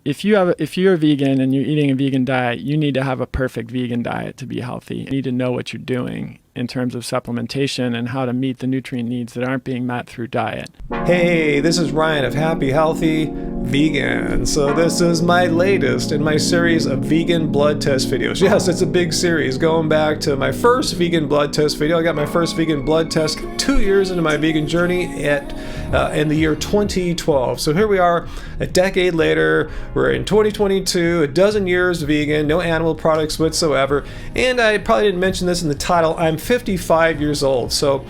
if you're vegan and you're eating a vegan diet, you need to have a perfect vegan diet to be healthy. You need to know what you're doing in terms of supplementation and how to meet the nutrient needs that aren't being met through diet. Hey, this is Ryan of Happy Healthy Vegan. So this is my latest in my series of vegan blood test videos. Yes, it's a big series going back to my first vegan blood test video. I got my first vegan blood test 2 years into my vegan journey in the year 2012. So here we are a decade later. We're in 2022, a dozen years vegan, no animal products whatsoever. And I probably didn't mention this in the title. I'm 55 years old. So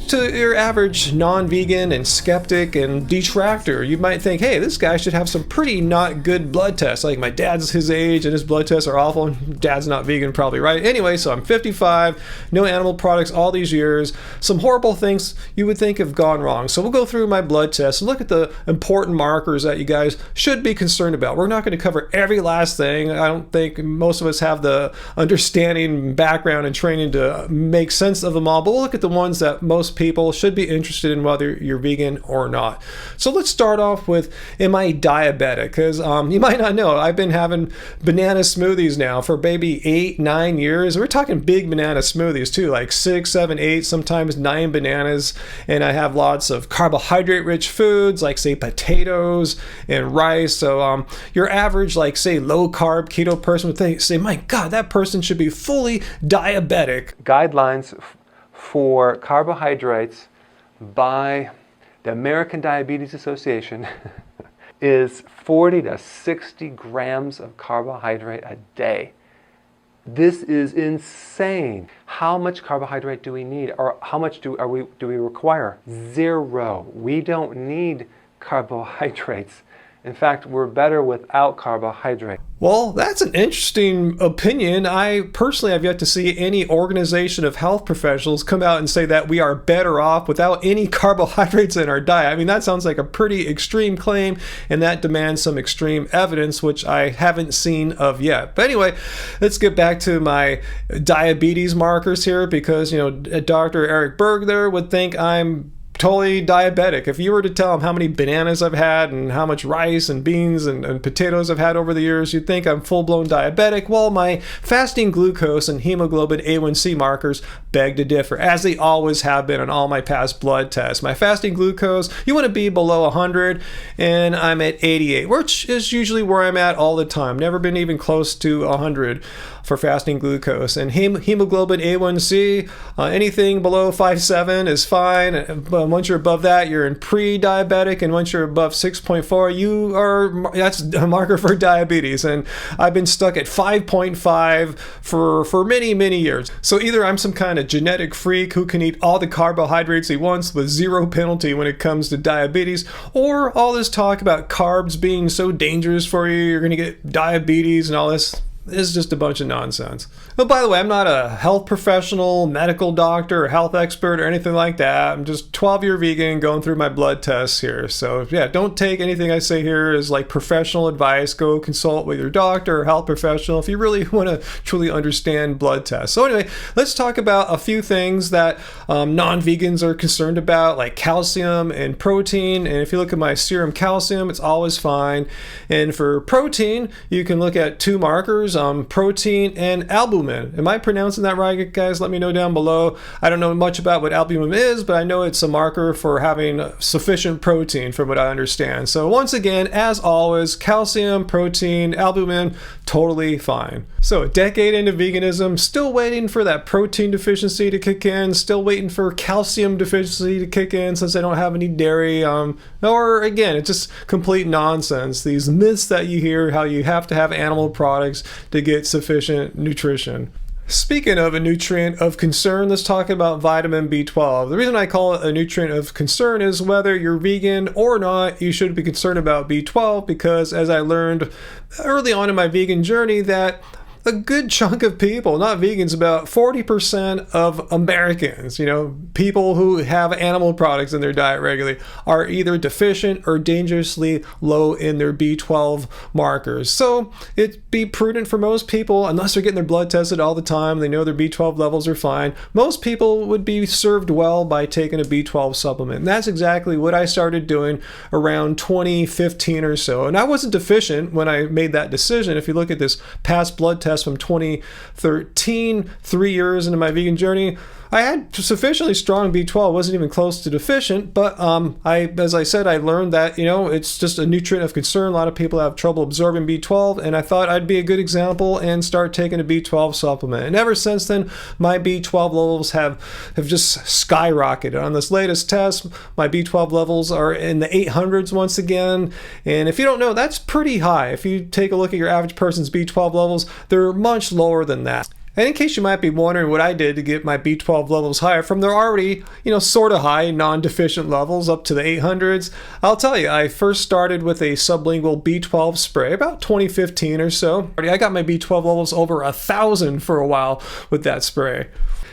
to your average non-vegan and skeptic and detractor, you might think, hey, this guy should have some pretty not good blood tests. Like my dad's his age and his blood tests are awful. Dad's not vegan, probably, right? Anyway, so I'm 55, no animal products all these years. Some horrible things you would think have gone wrong. So we'll go through my blood tests and look at the important markers that you guys should be concerned about. We're not going to cover every last thing. I don't think most of us have the understanding, background, and training to make sense of them all, but we'll look at the ones that most people should be interested in, whether you're vegan or not. So let's start off with, am I diabetic? Because you might not know, I've been having banana smoothies now for maybe 8-9 years. We're talking big banana smoothies too, like 6, 7, 8, sometimes 9 bananas. And I have lots of carbohydrate rich foods like say potatoes and rice. So your average, like say low carb keto person would say, my God, that person should be fully diabetic. Guidelines for carbohydrates by the American Diabetes Association is 40 to 60 grams of carbohydrate a day. This is insane. How much carbohydrate do we need, or how much do we require? 0. We don't need carbohydrates. In fact, we're better without carbohydrate. Well, that's an interesting opinion. I personally have yet to see any organization of health professionals come out and say that we are better off without any carbohydrates in our diet. I mean, that sounds like a pretty extreme claim, and that demands some extreme evidence, which I haven't seen of yet. But anyway, let's get back to my diabetes markers here, because, you know, Dr. Eric Berg there would think I'm totally diabetic. If you were to tell him how many bananas I've had and how much rice and beans and potatoes I've had over the years, you'd think I'm full-blown diabetic. Well, my fasting glucose and hemoglobin A1C markers beg to differ, as they always have been on all my past blood tests. My fasting glucose, you want to be below 100, and I'm at 88, which is usually where I'm at all the time. Never been even close to 100 for fasting glucose. And hemoglobin A1C, anything below 5.7 is fine. Once you're above that, you're in pre-diabetic, and once you're above 6.4, that's a marker for diabetes. And I've been stuck at 5.5 for many, many years. So either I'm some kind of genetic freak who can eat all the carbohydrates he wants with zero penalty when it comes to diabetes, or all this talk about carbs being so dangerous for you, you're going to get diabetes and all this. Is just a bunch of nonsense. Oh, by the way, I'm not a health professional, medical doctor, or health expert, or anything like that. I'm just 12-year vegan going through my blood tests here. So yeah, don't take anything I say here as like professional advice. Go consult with your doctor or health professional if you really want to truly understand blood tests. So anyway, let's talk about a few things that non-vegans are concerned about, like calcium and protein. And if you look at my serum calcium, it's always fine. And for protein, you can look at 2 markers. Protein and albumin. Am I pronouncing that right, guys? Let me know down below. I don't know much about what albumin is, but I know it's a marker for having sufficient protein from what I understand. So once again, as always, calcium, protein, albumin, totally fine. So a decade into veganism, still waiting for that protein deficiency to kick in, still waiting for calcium deficiency to kick in since I don't have any dairy. Or again, it's just complete nonsense. These myths that you hear, how you have to have animal products to get sufficient nutrition. Speaking of a nutrient of concern, let's talk about vitamin B12. The reason I call it a nutrient of concern is whether you're vegan or not, you should be concerned about B12, because as I learned early on in my vegan journey, that a good chunk of people, not vegans, about 40% of Americans, people who have animal products in their diet regularly, are either deficient or dangerously low in their B12 markers. So it'd be prudent for most people, unless they're getting their blood tested all the time, they know their B12 levels are fine, most people would be served well by taking a B12 supplement. And that's exactly what I started doing around 2015 or so. And I wasn't deficient when I made that decision. If you look at this past blood test from 2013, 3 years into my vegan journey, I had sufficiently strong B12, wasn't even close to deficient, but as I said, I learned that, it's just a nutrient of concern. A lot of people have trouble absorbing B12, and I thought I'd be a good example and start taking a B12 supplement. And ever since then, my B12 levels have just skyrocketed. On this latest test, my B12 levels are in the 800s once again, and if you don't know, that's pretty high. If you take a look at your average person's B12 levels, they're much lower than that. And in case you might be wondering what I did to get my B12 levels higher from their already, sort of high non-deficient levels up to the 800s, I'll tell you, I first started with a sublingual B12 spray about 2015 or so. I got my B12 levels over 1,000 for a while with that spray.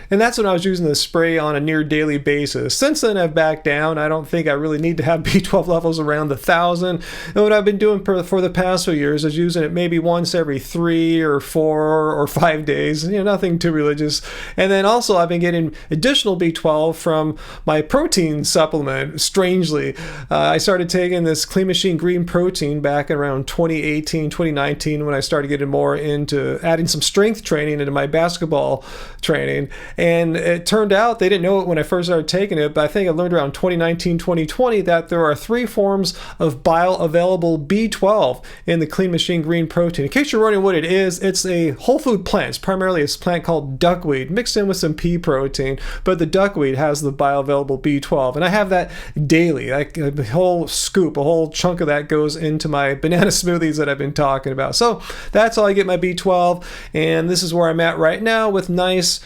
And that's when I was using the spray on a near daily basis. Since then, I've backed down. I don't think I really need to have B12 levels around 1,000. And what I've been doing for the past few years is using it maybe once every 3 or 4 or 5 days. Nothing too religious. And then also I've been getting additional B12 from my protein supplement, strangely. I started taking this Clean Machine Green Protein back around 2018, 2019 when I started getting more into adding some strength training into my basketball training. And it turned out, they didn't know it when I first started taking it, but I think I learned around 2019, 2020 that there are 3 forms of bioavailable B12 in the Clean Machine Green Protein. In case you're wondering what it is, it's a whole food plant. It's primarily a plant called duckweed mixed in with some pea protein, but the duckweed has the bioavailable B12. And I have that daily. A whole scoop, a whole chunk of that goes into my banana smoothies that I've been talking about. So that's how I get my B12. And this is where I'm at right now with nice,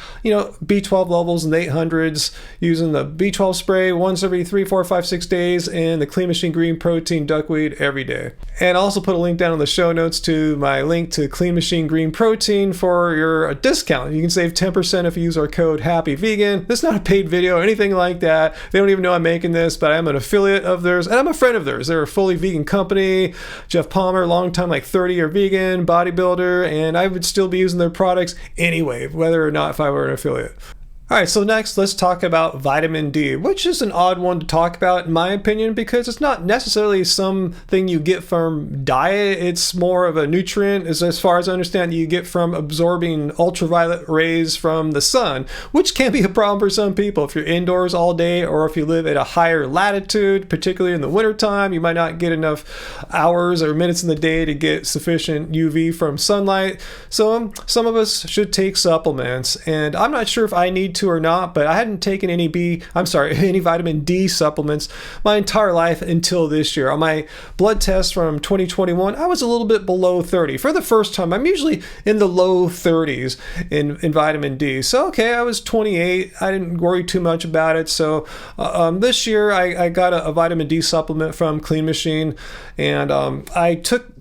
B12 levels in the 800s, using the B12 spray once every 3, 4, 5, 6 days, and the Clean Machine Green Protein duckweed every day. And I'll also put a link down in the show notes to my link to Clean Machine Green Protein for your discount. You can save 10% if you use our code HAPPYVEGAN. This is not a paid video or anything like that. They don't even know I'm making this, but I'm an affiliate of theirs, and I'm a friend of theirs. They're a fully vegan company. Jeff Palmer, long time, like 30-year vegan, bodybuilder, and I would still be using their products anyway, whether or not if I were an affiliate. All right, so next let's talk about vitamin D, which is an odd one to talk about in my opinion because it's not necessarily something you get from diet. It's more of a nutrient, as far as I understand, you get from absorbing ultraviolet rays from the sun, which can be a problem for some people. If you're indoors all day or if you live at a higher latitude, particularly in the wintertime, you might not get enough hours or minutes in the day to get sufficient UV from sunlight. So some of us should take supplements, and I'm not sure if I need to or not, but I hadn't taken any vitamin D supplements my entire life until this year. On my blood test from 2021, I was a little bit below 30. For the first time, I'm usually in the low 30s in vitamin D. So, okay, I was 28. I didn't worry too much about it. So this year, I got a vitamin D supplement from Clean Machine, and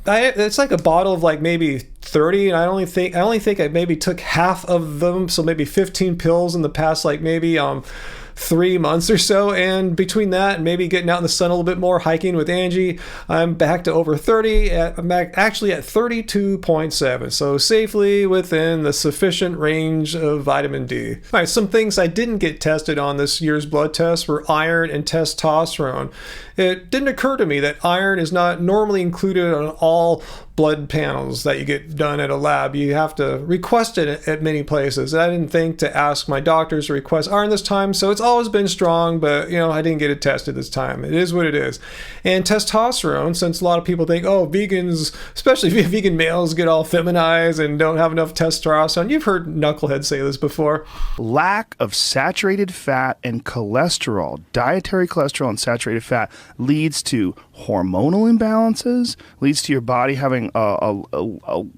it's like a bottle of like maybe 30, and I only think I maybe took half of them, so maybe 15 pills in the past like maybe 3 months or so, and between that and maybe getting out in the sun a little bit more, hiking with Angie, I'm back to over 30. I'm actually at 32.7, so safely within the sufficient range of vitamin D. All right, some things I didn't get tested on this year's blood test were iron and testosterone. It didn't occur to me that iron is not normally included on all blood panels that you get done at a lab. You have to request it at many places. I didn't think to ask my doctors to request iron this time, so it's always been strong, but I didn't get it tested this time. It is what it is. And testosterone, since a lot of people think, vegans, especially vegan males, get all feminized and don't have enough testosterone. You've heard knuckleheads say this before. Lack of saturated fat and cholesterol, dietary cholesterol and saturated fat, leads to hormonal imbalances, leads to your body having a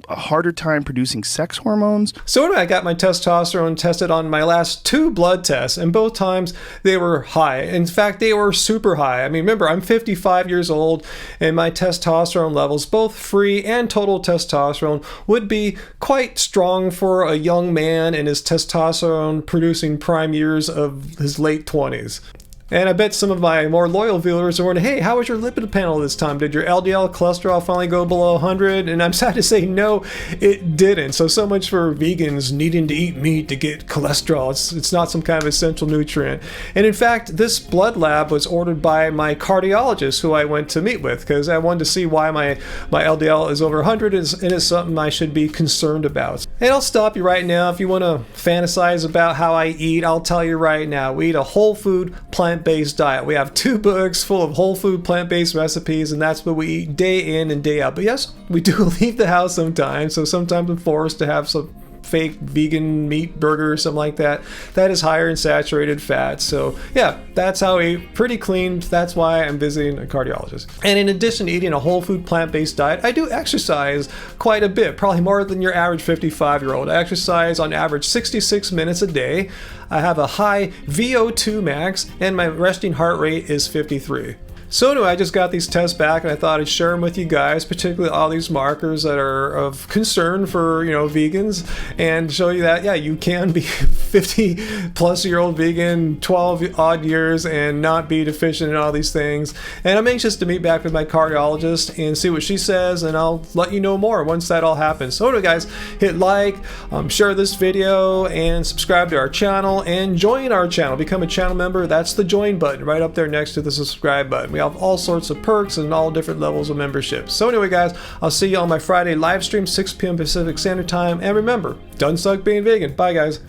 harder time producing sex hormones. So anyway, I got my testosterone tested on my last 2 blood tests, and both times they were high. In fact, they were super high. I mean, remember, I'm 55 years old, and my testosterone levels, both free and total testosterone, would be quite strong for a young man in his testosterone producing prime years of his late 20s. And I bet some of my more loyal viewers are wondering, hey, how was your lipid panel this time? Did your LDL cholesterol finally go below 100? And I'm sad to say, no, it didn't. So much for vegans needing to eat meat to get cholesterol. It's not some kind of essential nutrient. And in fact, this blood lab was ordered by my cardiologist who I went to meet with, because I wanted to see why my LDL is over 100 and it's something I should be concerned about. And I'll stop you right now. If you want to fantasize about how I eat, I'll tell you right now. We eat a whole food, plant-based diet. We have 2 books full of whole food plant-based recipes, and that's what we eat day in and day out. But yes, we do leave the house sometimes, so sometimes I'm forced to have some fake vegan meat burger or something like that. That is higher in saturated fat. So yeah, that's how I eat. Pretty clean. That's why I'm visiting a cardiologist. And in addition to eating a whole food plant-based diet, I do exercise quite a bit, probably more than your average 55-year-old. I exercise on average 66 minutes a day. I have a high VO2 max, and my resting heart rate is 53. So anyway, I just got these tests back, and I thought I'd share them with you guys, particularly all these markers that are of concern for, vegans, and show you that, yeah, you can be 50-plus-year-old vegan, 12-odd years, and not be deficient in all these things. And I'm anxious to meet back with my cardiologist and see what she says, and I'll let you know more once that all happens. So anyway, guys, hit like, share this video, and subscribe to our channel, and join our channel. Become a channel member. That's the join button right up there next to the subscribe button. We have all sorts of perks and all different levels of membership. So anyway, guys, I'll see you on my Friday live stream, 6 p.m. Pacific Standard Time. And remember, doesn't suck being vegan. Bye, guys.